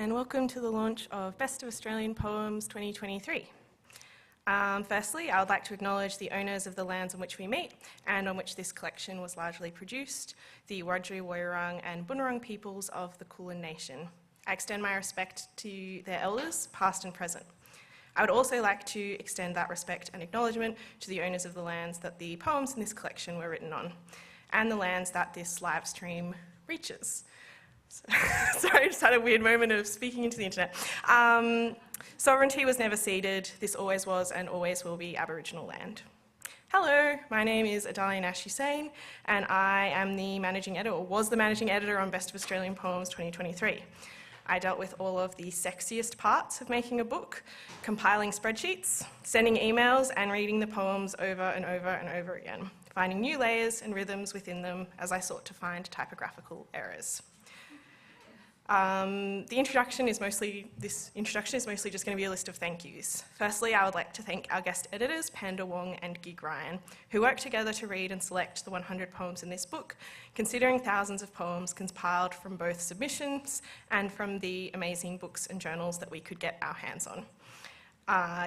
and welcome to the launch of Best of Australian Poems 2023. Firstly, I would like to acknowledge the owners of the lands on which we meet and on which this collection was largely produced, the Wiradjuri, Woiwurrung and Bunurong peoples of the Kulin Nation. I extend my respect to their elders, past and present. I would also like to extend that respect and acknowledgement to the owners of the lands that the poems in this collection were written on, and the lands that this live stream reaches. Sorry, I just had a weird moment of speaking into the internet. Sovereignty was never ceded. This always was and always will be Aboriginal land. Hello, my name is Adalya Nash Hussein, and I am the managing editor, or was the managing editor on Best of Australian Poems 2023. I dealt with all of the sexiest parts of making a book, compiling spreadsheets, sending emails, and reading the poems over and over and over again, finding new layers and rhythms within them as I sought to find typographical errors. This introduction is mostly just going to be a list of thank yous. Firstly, I would like to thank our guest editors, Panda Wong and Gig Ryan, who worked together to read and select the 100 poems in this book, considering thousands of poems compiled from both submissions and from the amazing books and journals that we could get our hands on.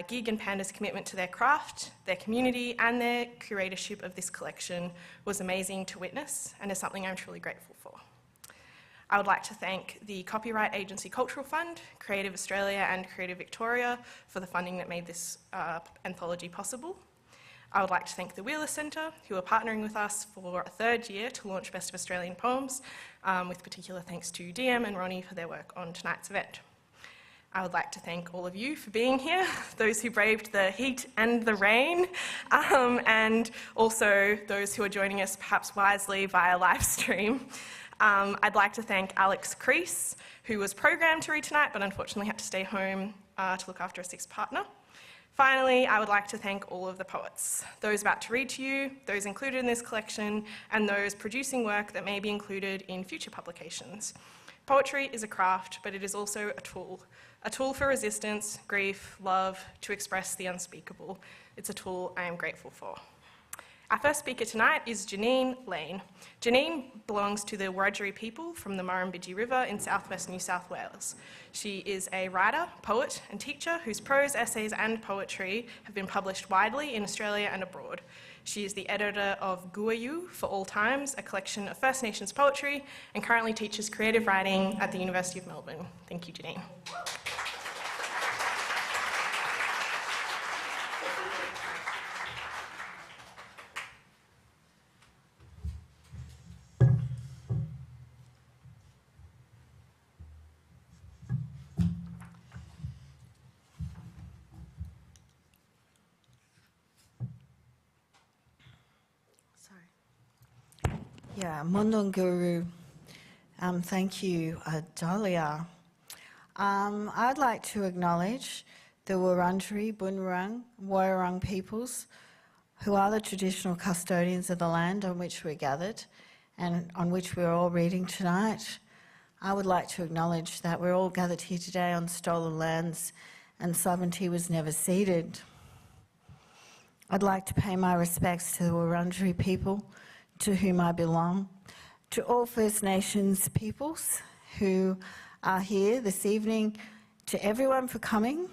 Gig and Panda's commitment to their craft, their community, and their curatorship of this collection was amazing to witness and is something I'm truly grateful for. I would like to thank the Copyright Agency Cultural Fund, Creative Australia and Creative Victoria for the funding that made this anthology possible. I would like to thank the Wheeler Centre, who are partnering with us for a third year to launch Best of Australian Poems, with particular thanks to DM and Ronnie for their work on tonight's event. I would like to thank all of you for being here, those who braved the heat and the rain, and also those who are joining us perhaps wisely via live stream. I'd like to thank Alex Creece, who was programmed to read tonight but unfortunately had to stay home to look after a sick partner. Finally, I would like to thank all of the poets, those about to read to you, those included in this collection, and those producing work that may be included in future publications. Poetry is a craft, but it is also a tool for resistance, grief, love, to express the unspeakable. It's a tool I am grateful for. Our first speaker tonight is Jeanine Leane. Jeanine belongs to the Wiradjuri people from the Murrumbidgee River in southwest New South Wales. She is a writer, poet and teacher whose prose, essays and poetry have been published widely in Australia and abroad. She is the editor of Guayu for All Times, a collection of First Nations poetry, and currently teaches creative writing at the University of Melbourne. Thank you, Jeanine. Yeah, Mondong Guru. Thank you, Adalya. I'd like to acknowledge the Wurundjeri, Bunurong, Woiwurrung peoples, who are the traditional custodians of the land on which we're gathered and on which we're all reading tonight. I would like to acknowledge that we're all gathered here today on stolen lands and sovereignty was never ceded. I'd like to pay my respects to the Wurundjeri people, to whom I belong, to all First Nations peoples who are here this evening, to everyone for coming.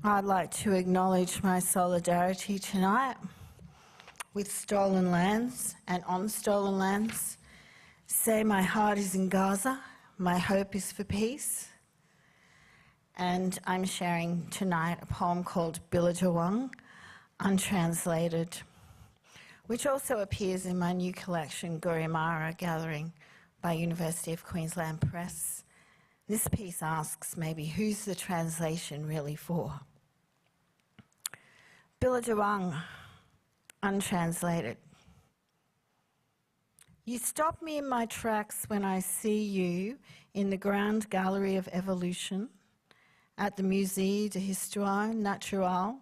I'd like to acknowledge my solidarity tonight with stolen lands and on stolen lands. Say my heart is in Gaza, my hope is for peace. And I'm sharing tonight a poem called Billajawang, untranslated, which also appears in my new collection, Gurumara Gathering, by University of Queensland Press. This piece asks maybe, who's the translation really for? Billajawang, untranslated. You stop me in my tracks when I see you in the Grand Gallery of Evolution at the Musée d'Histoire Naturelle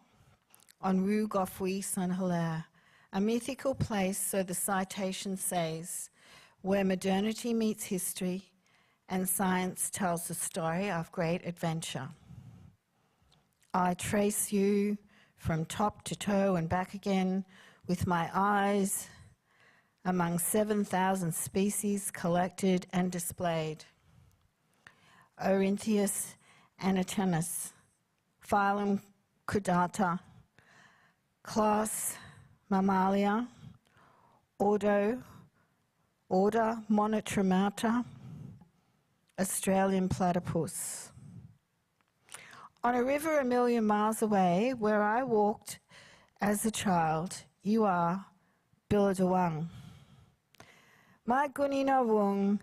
on Rue Goffouy Saint-Hilaire. A mythical place, so the citation says, where modernity meets history and science tells the story of great adventure. I trace you from top to toe and back again with my eyes among 7,000 species collected and displayed. Orinthius anatinus, phylum Chordata, class Mammalia, order Monotremata, Australian platypus. On a river a million miles away, where I walked as a child, you are Billabong. My Gunina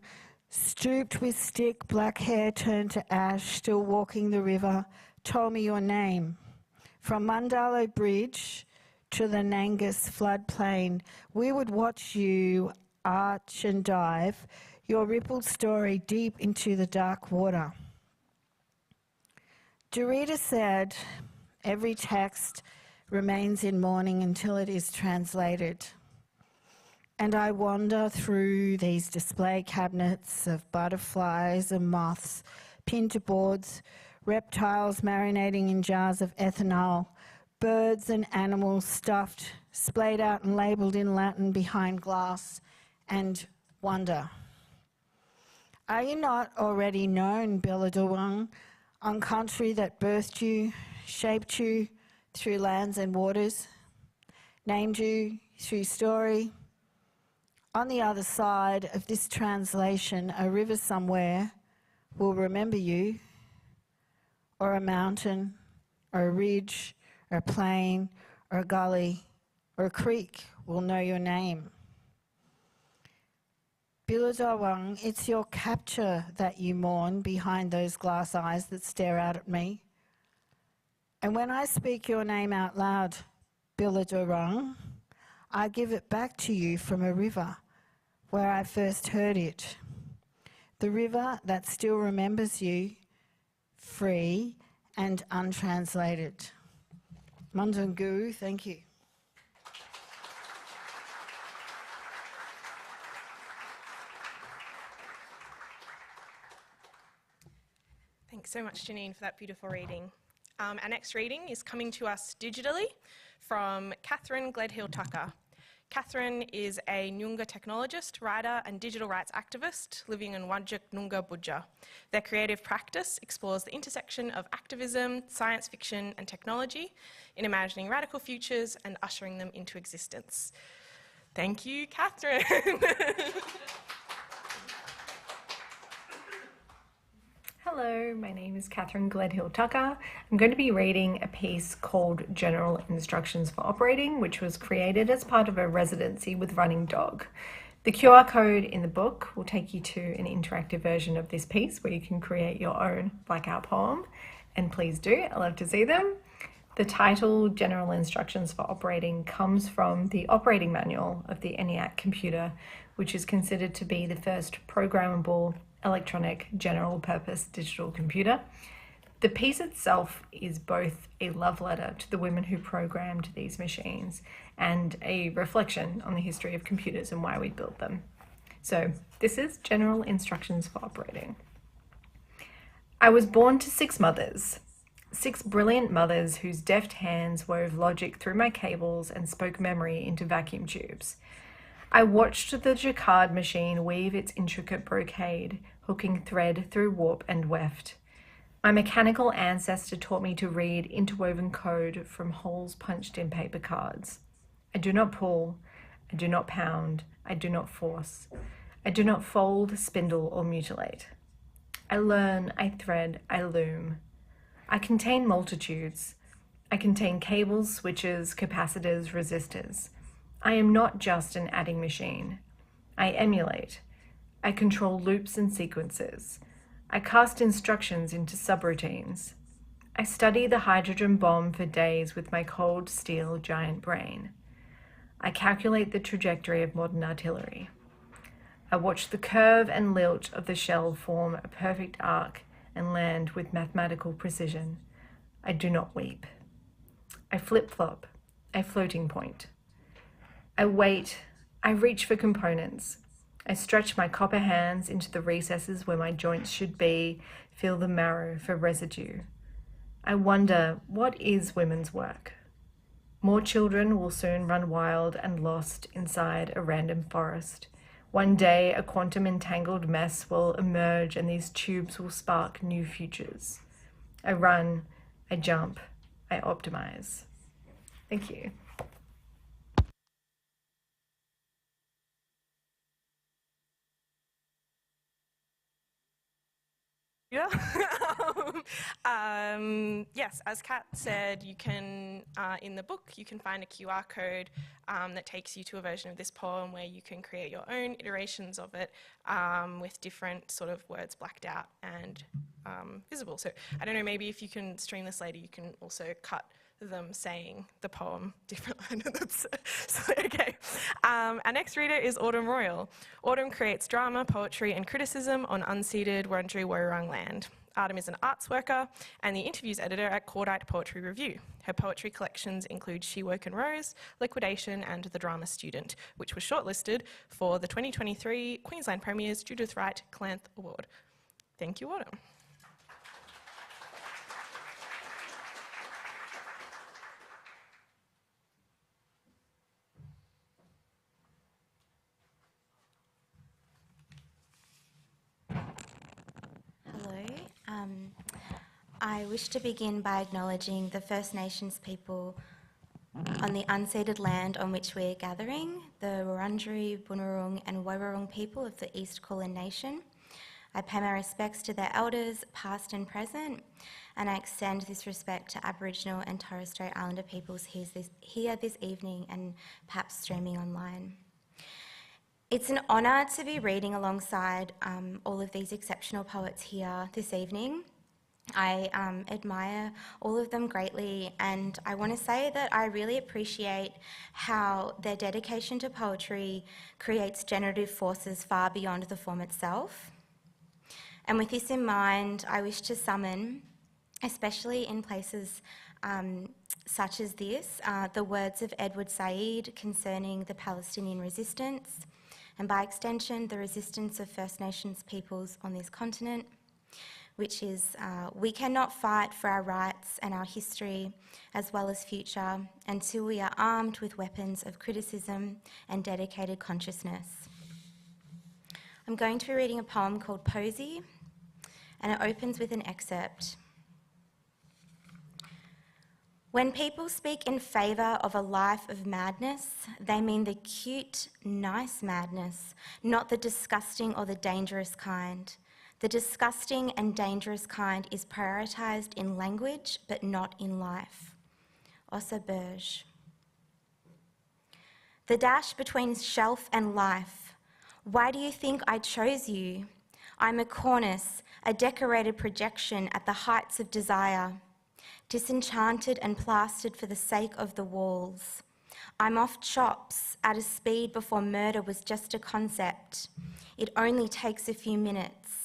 stooped with stick, black hair turned to ash, still walking the river, told me your name. From Mandalo Bridge to the Nangus floodplain, we would watch you arch and dive, your rippled story deep into the dark water. Dorita said, every text remains in mourning until it is translated. And I wander through these display cabinets of butterflies and moths, pinned to boards, reptiles marinating in jars of ethanol, birds and animals stuffed, splayed out and labelled in Latin behind glass, and wonder. Are you not already known, Billabong, on country that birthed you, shaped you through lands and waters, named you through story? On the other side of this translation, a river somewhere will remember you, or a mountain, or a ridge, or a plain, or a gully, or a creek will know your name. Billabong, it's your capture that you mourn behind those glass eyes that stare out at me. And when I speak your name out loud, Billabong, I give it back to you from a river where I first heard it. The river that still remembers you, free and untranslated. Mundungu, thank you. Thanks so much, Jeanine, for that beautiful reading. Our next reading is coming to us digitally from Kathryn Gledhill-Tucker. Kathryn is a Nyunga technologist, writer and digital rights activist living in Wajak Noongar Budja. Their creative practice explores the intersection of activism, science fiction and technology in imagining radical futures and ushering them into existence. Thank you, Kathryn. Hello, my name is Kathryn Gledhill-Tucker. I'm going to be reading a piece called General Instructions for Operating, which was created as part of a residency with Running Dog. The QR code in the book will take you to an interactive version of this piece where you can create your own blackout poem, and please do, I love to see them. The title, General Instructions for Operating, comes from the operating manual of the ENIAC computer, which is considered to be the first programmable electronic general purpose digital computer. The piece itself is both a love letter to the women who programmed these machines and a reflection on the history of computers and why we built them. So this is General Instructions for Operating. I was born to 6 mothers, 6 brilliant mothers whose deft hands wove logic through my cables and spoke memory into vacuum tubes. I watched the jacquard machine weave its intricate brocade, hooking thread through warp and weft. My mechanical ancestor taught me to read interwoven code from holes punched in paper cards. I do not pull, I do not pound, I do not force. I do not fold, spindle, or mutilate. I learn, I thread, I loom. I contain multitudes. I contain cables, switches, capacitors, resistors. I am not just an adding machine. I emulate. I control loops and sequences. I cast instructions into subroutines. I study the hydrogen bomb for days with my cold steel giant brain. I calculate the trajectory of modern artillery. I watch the curve and lilt of the shell form a perfect arc and land with mathematical precision. I do not weep. I flip-flop. I floating point. I wait, I reach for components. I stretch my copper hands into the recesses where my joints should be, feel the marrow for residue. I wonder, what is women's work? More children will soon run wild and lost inside a random forest, One day, a quantum entangled mess will emerge and these tubes will spark new futures. I run, I jump, I optimize. Thank you. Yeah. Yes, as Kat said, you can, in the book, you can find a QR code that takes you to a version of this poem where you can create your own iterations of it with different sort of words blacked out and visible. So I don't know, maybe if you can stream this later, you can also cut them saying the poem differently. So, okay. Our next reader is Autumn Royal. Autumn creates drama, poetry and criticism on unceded Wurundjeri Woi-wurrung land. Autumn is an arts worker and the interviews editor at Cordite Poetry Review. Her poetry collections include She Woke and Rose, Liquidation and The Drama Student, which was shortlisted for the 2023 Queensland Premier's Judith Wright Clanth Award. Thank you, Autumn. I wish to begin by acknowledging the First Nations people on the unceded land on which we are gathering, the Wurundjeri, Bunurong and Woi-wurrung people of the East Kulin Nation. I pay my respects to their elders, past and present, and I extend this respect to Aboriginal and Torres Strait Islander peoples here this evening and perhaps streaming online. It's an honour to be reading alongside all of these exceptional poets here this evening. I admire all of them greatly, and I want to say that I really appreciate how their dedication to poetry creates generative forces far beyond the form itself. And with this in mind, I wish to summon, especially in places such as this, the words of Edward Said concerning the Palestinian resistance, and by extension, the resistance of First Nations peoples on this continent, which is, we cannot fight for our rights and our history as well as future until we are armed with weapons of criticism and dedicated consciousness. I'm going to be reading a poem called Posy, and it opens with an excerpt. When people speak in favour of a life of madness, they mean the cute, nice madness, not the disgusting or the dangerous kind. The disgusting and dangerous kind is prioritised in language, but not in life. Ossa Burge. The dash between shelf and life. Why do you think I chose you? I'm a cornice, a decorated projection at the heights of desire, disenchanted and plastered for the sake of the walls. I'm off chops at a speed before murder was just a concept. It only takes a few minutes.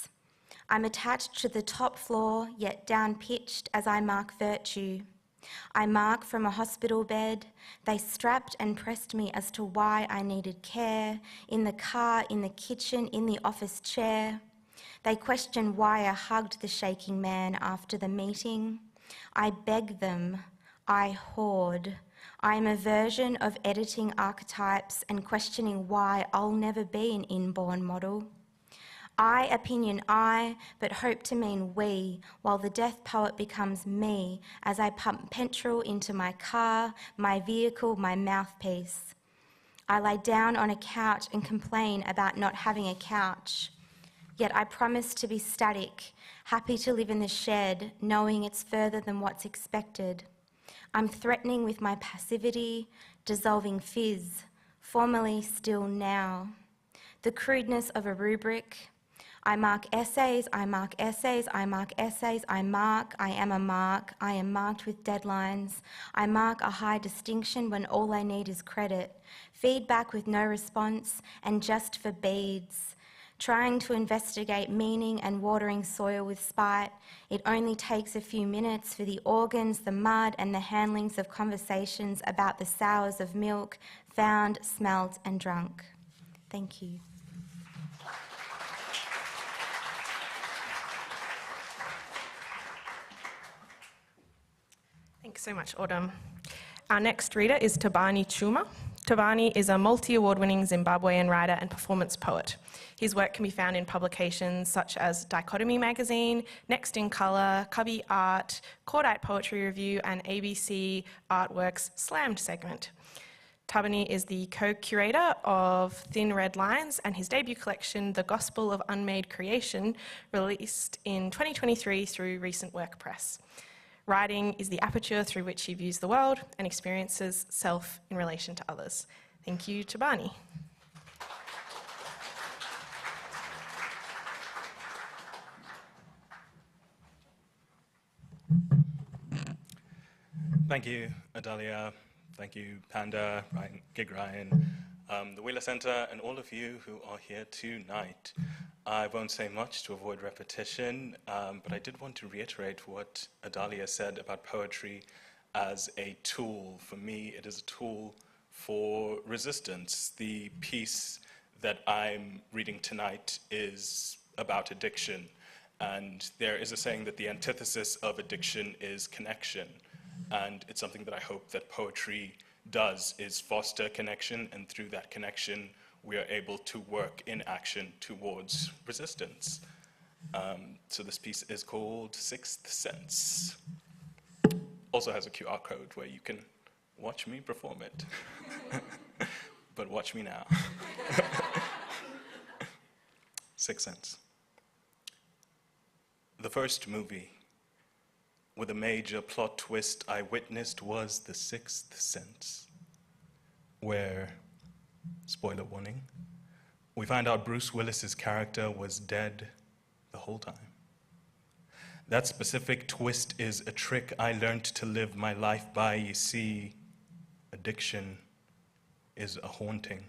I'm attached to the top floor, yet down-pitched as I mark virtue. I mark from a hospital bed. They strapped and pressed me as to why I needed care, in the car, in the kitchen, in the office chair. They questioned why I hugged the shaking man after the meeting. I beg them. I hoard. I am a version of editing archetypes and questioning why I'll never be an inborn model. I opinion I, but hope to mean we, while the death poet becomes me as I pump petrol into my car, my vehicle, my mouthpiece. I lie down on a couch and complain about not having a couch. Yet I promise to be static, happy to live in the shed, knowing it's further than what's expected. I'm threatening with my passivity, dissolving fizz, formerly still now. The crudeness of a rubric. I mark essays, I mark essays, I mark essays, I am a mark, I am marked with deadlines. I mark a high distinction when all I need is credit, feedback with no response, and just for beads. Trying to investigate meaning and watering soil with spite, it only takes a few minutes for the organs, the mud, and the handlings of conversations about the sours of milk, found, smelt, and drunk. Thank you. Thanks so much, Autumn. Our next reader is Thabani Tshuma. Thabani is a multi-award-winning Zimbabwean writer and performance poet. His work can be found in publications such as Dichotomy magazine, Next in Colour, Cubby Art, Cordite Poetry Review, and ABC Artworks Slammed segment. Thabani is the co-curator of Thin Red Lines, and his debut collection, The Gospel of Unmade Creation, released in 2023 through Recent Work Press. Writing is the aperture through which he views the world and experiences self in relation to others. Thank you, Thabani. Thank you, Adalya. Thank you, Panda, Gig Ryan, the Wheeler Centre, and all of you who are here tonight. I won't say much to avoid repetition, but I did want to reiterate what Adalya said about poetry as a tool. For me, it is a tool for resistance. The piece that I'm reading tonight is about addiction, and there is a saying that the antithesis of addiction is connection. And it's something that I hope that poetry does, is foster connection, and through that connection, we are able to work in action towards resistance. So this piece is called Sixth Sense. Also has a QR code where you can watch me perform it. But watch me now. Sixth Sense. The first movie with a major plot twist I witnessed was The Sixth Sense, where, spoiler warning, we find out Bruce Willis's character was dead the whole time. That specific twist is a trick I learned to live my life by. You see, addiction is a haunting,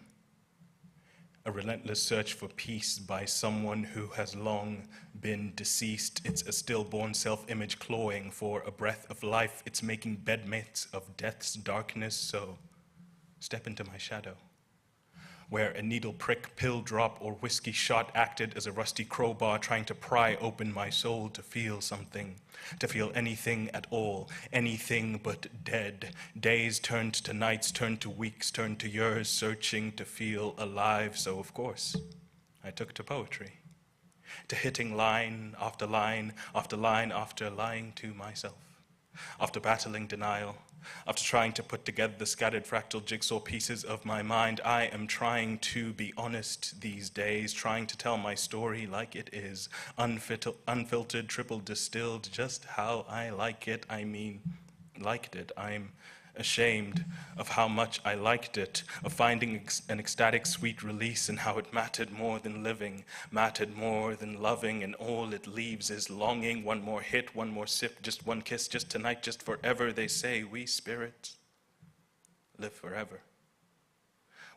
a relentless search for peace by someone who has long been deceased. It's a stillborn self-image clawing for a breath of life. It's making bedmates of death's darkness, so step into my shadow, where a needle prick, pill drop, or whiskey shot acted as a rusty crowbar trying to pry open my soul to feel something, to feel anything at all, anything but dead. Days turned to nights, turned to weeks, turned to years, searching to feel alive. So of course, I took to poetry, to hitting line after line after line after lying to myself, after battling denial, after trying to put together the scattered fractal jigsaw pieces of my mind. I am trying to be honest these days, trying to tell my story like it is, unfiltered, triple distilled, just how I like it. I mean, liked it. I'm ashamed of how much I liked it, of finding an ecstatic sweet release, and how it mattered more than living, mattered more than loving, and all it leaves is longing. One more hit, one more sip, just one kiss, just tonight, just forever. They say we spirits live forever.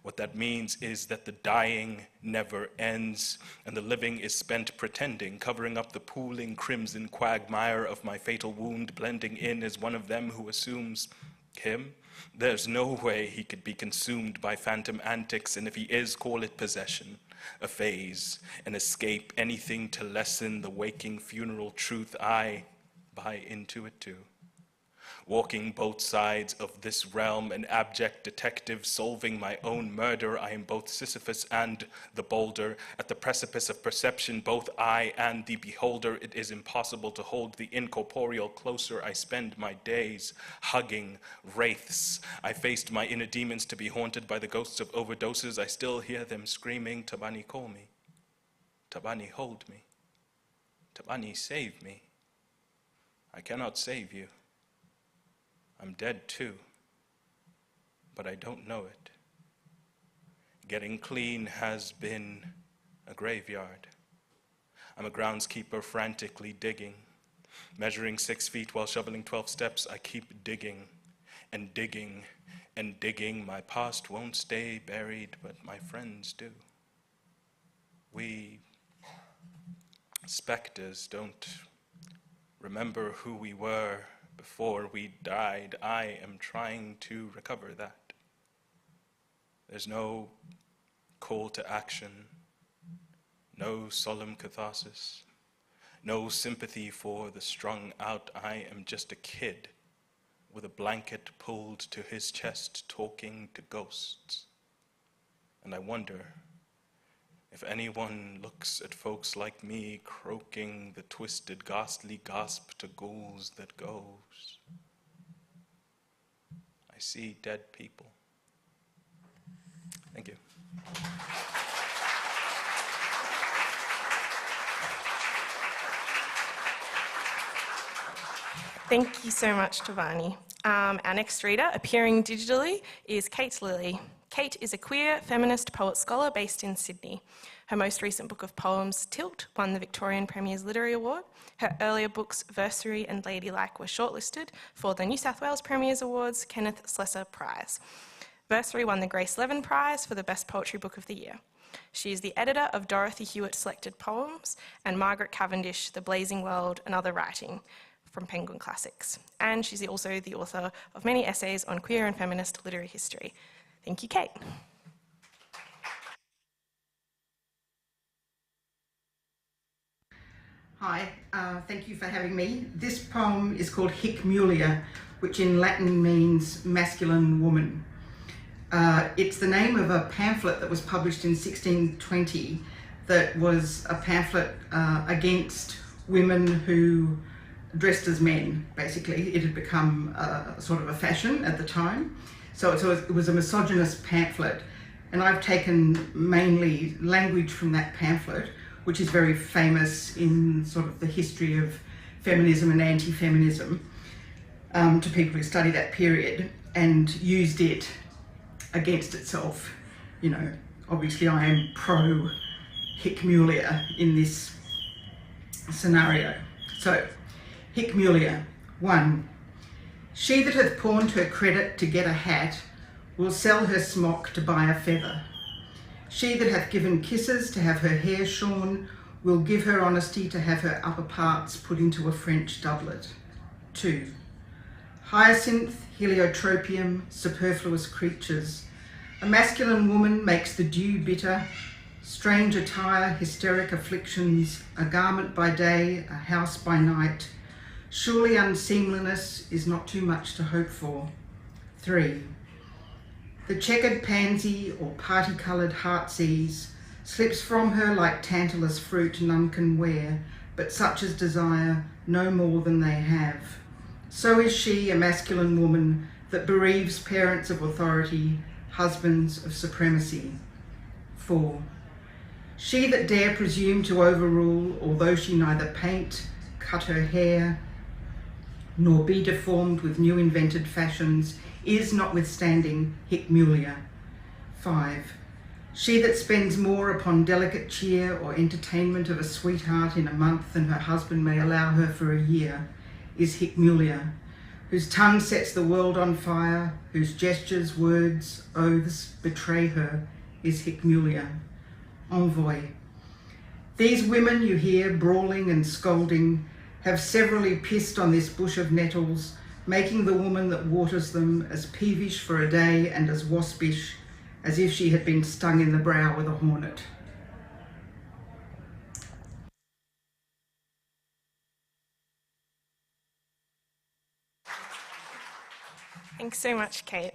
What that means is that the dying never ends, and the living is spent pretending, covering up the pooling crimson quagmire of my fatal wound, blending in as one of them who assumes him. There's no way he could be consumed by phantom antics, and if he is, call it possession, a phase, an escape, anything to lessen the waking funeral truth. I buy into it too. Walking both sides of this realm, an abject detective solving my own murder. I am both Sisyphus and the boulder, at the precipice of perception, both I and the beholder. It is impossible to hold the incorporeal closer. I spend my days hugging wraiths. I faced my inner demons to be haunted by the ghosts of overdoses. I still hear them screaming, Thabani, call me. Thabani, hold me. Thabani, save me. I cannot save you. I'm dead too, but I don't know it. Getting clean has been a graveyard. I'm a groundskeeper frantically digging, measuring 6 feet while shoveling 12 steps. I keep digging and digging and digging. My past won't stay buried, but my friends do. We specters don't remember who we were before we died. I am trying to recover that. There's no call to action, no solemn catharsis, no sympathy for the strung out. I am just a kid with a blanket pulled to his chest, talking to ghosts. And I wonder if anyone looks at folks like me croaking the twisted, ghastly gasp to ghouls that goes. I see dead people. Thank you. Thank you so much, Thabani. Our next reader, appearing digitally, is Kate Lilley. Kate is a queer feminist poet-scholar based in Sydney. Her most recent book of poems, Tilt, won the Victorian Premier's Literary Award. Her earlier books, Versary and Ladylike, were shortlisted for the New South Wales Premier's Awards Kenneth Slessor Prize. Versary won the Grace Levin Prize for the Best Poetry Book of the Year. She is the editor of Dorothy Hewitt Selected Poems and Margaret Cavendish, The Blazing World and Other Writing from Penguin Classics. And she's also the author of many essays on queer and feminist literary history. Thank you, Kate. Hi, thank you for having me. This poem is called Hic Mulia, which in Latin means masculine woman. It's the name of a pamphlet that was published in 1620 that was a pamphlet against women who dressed as men, basically. It had become sort of a fashion at the time. So it was a misogynist pamphlet, and I've taken mainly language from that pamphlet, which is very famous in sort of the history of feminism and anti-feminism, to people who study that period, and used it against itself. You know, obviously I am pro Hic Mulia in this scenario. So, Hic Mulia, 1. She that hath pawned her credit to get a hat will sell her smock to buy a feather. She that hath given kisses to have her hair shorn will give her honesty to have her upper parts put into a French doublet. 2. Hyacinth, heliotropium, superfluous creatures. A masculine woman makes the dew bitter, strange attire, hysteric afflictions, a garment by day, a house by night. Surely unseemliness is not too much to hope for. 3. The checkered pansy or party-coloured heartsease slips from her like Tantalus fruit none can wear, but such as desire no more than they have. So is she, a masculine woman, that bereaves parents of authority, husbands of supremacy. 4. She that dare presume to overrule, although she neither paint, cut her hair, nor be deformed with new invented fashions, is notwithstanding Hic Mulia. 5. She that spends more upon delicate cheer or entertainment of a sweetheart in a month than her husband may allow her for a year is Hic Mulia, whose tongue sets the world on fire, whose gestures, words, oaths betray her is Hic Mulia. Envoy. These women you hear brawling and scolding have severally pissed on this bush of nettles, making the woman that waters them as peevish for a day and as waspish as if she had been stung in the brow with a hornet. Thanks so much, Kate.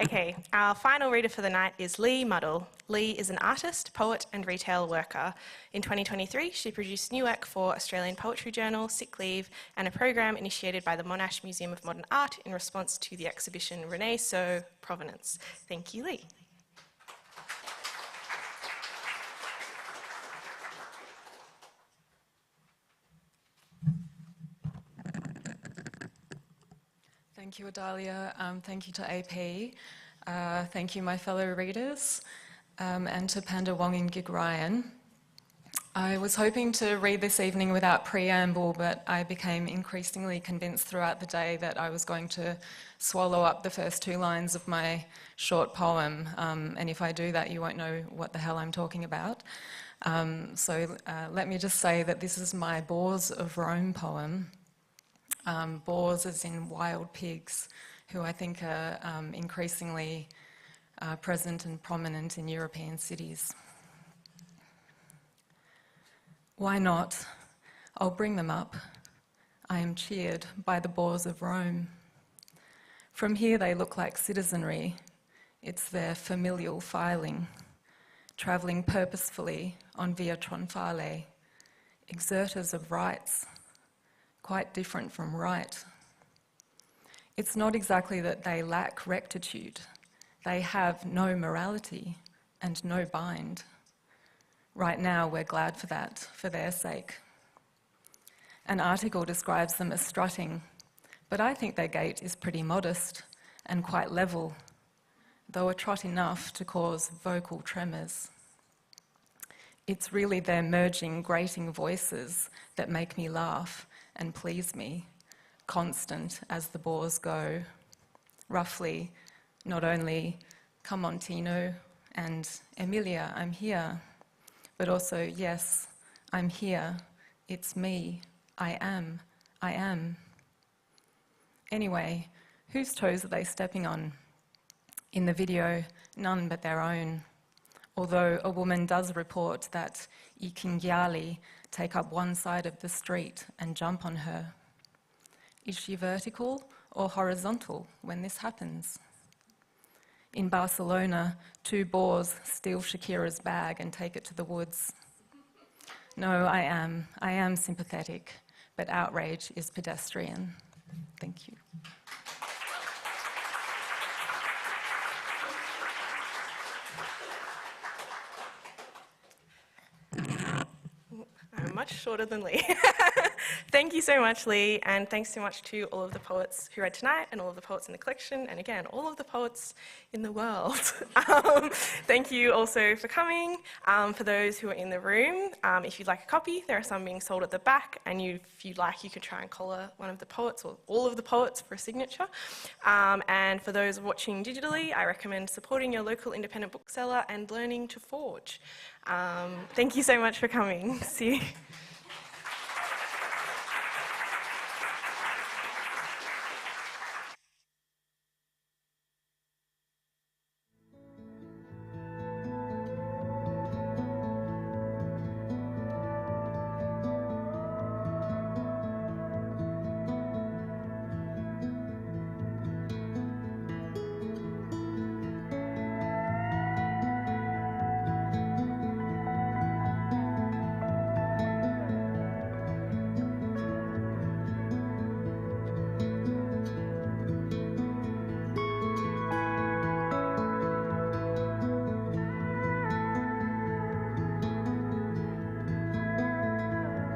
Okay, our final reader for the night is Leah Muddle. Leah is an artist, poet and retail worker. In 2023, she produced new work for Australian Poetry Journal, Sick Leave, and a program initiated by the Monash Museum of Modern Art in response to the exhibition Renaissance Provenance. Thank you, Leah. Thank you, Adalya. Thank you to AP. Thank you, my fellow readers, and to Panda Wong and Gig Ryan. I was hoping to read this evening without preamble, but I became increasingly convinced throughout the day that I was going to swallow up the first 2 lines of my short poem, and if I do that, you won't know what the hell I'm talking about. So let me just say that this is my Boars of Rome poem. Boars as in wild pigs, who I think are increasingly present and prominent in European cities. Why not? I'll bring them up. I am cheered by the boars of Rome. From here they look like citizenry. It's their familial filing, travelling purposefully on Via Tronfale, exerters of rights, quite different from right. It's not exactly that they lack rectitude. They have no morality and no bind. Right now, we're glad for that, for their sake. An article describes them as strutting, but I think their gait is pretty modest and quite level, though a trot enough to cause vocal tremors. It's really their merging, grating voices that make me laugh and please me, constant as the boars go. Roughly, not only "Come on, Tino," and "Emilia, I'm here," but also, "Yes, I'm here, it's me, I am, I am." Anyway, whose toes are they stepping on? In the video, none but their own, although a woman does report that Ikingyali take up one side of the street and jump on her. Is she vertical or horizontal when this happens? In Barcelona, 2 boars steal Shakira's bag and take it to the woods. No, I am sympathetic, but outrage is pedestrian. Thank you. I'm much shorter than Lee. Thank you so much, Lee, and thanks so much to all of the poets who read tonight and all of the poets in the collection, and again, all of the poets in the world. Thank you also for coming. For those who are in the room, if you'd like a copy, there are some being sold at the back, and if you'd like, you can try and collar one of the poets or all of the poets for a signature. And for those watching digitally, I recommend supporting your local independent bookseller and learning to forge. Thank you so much for coming. See you.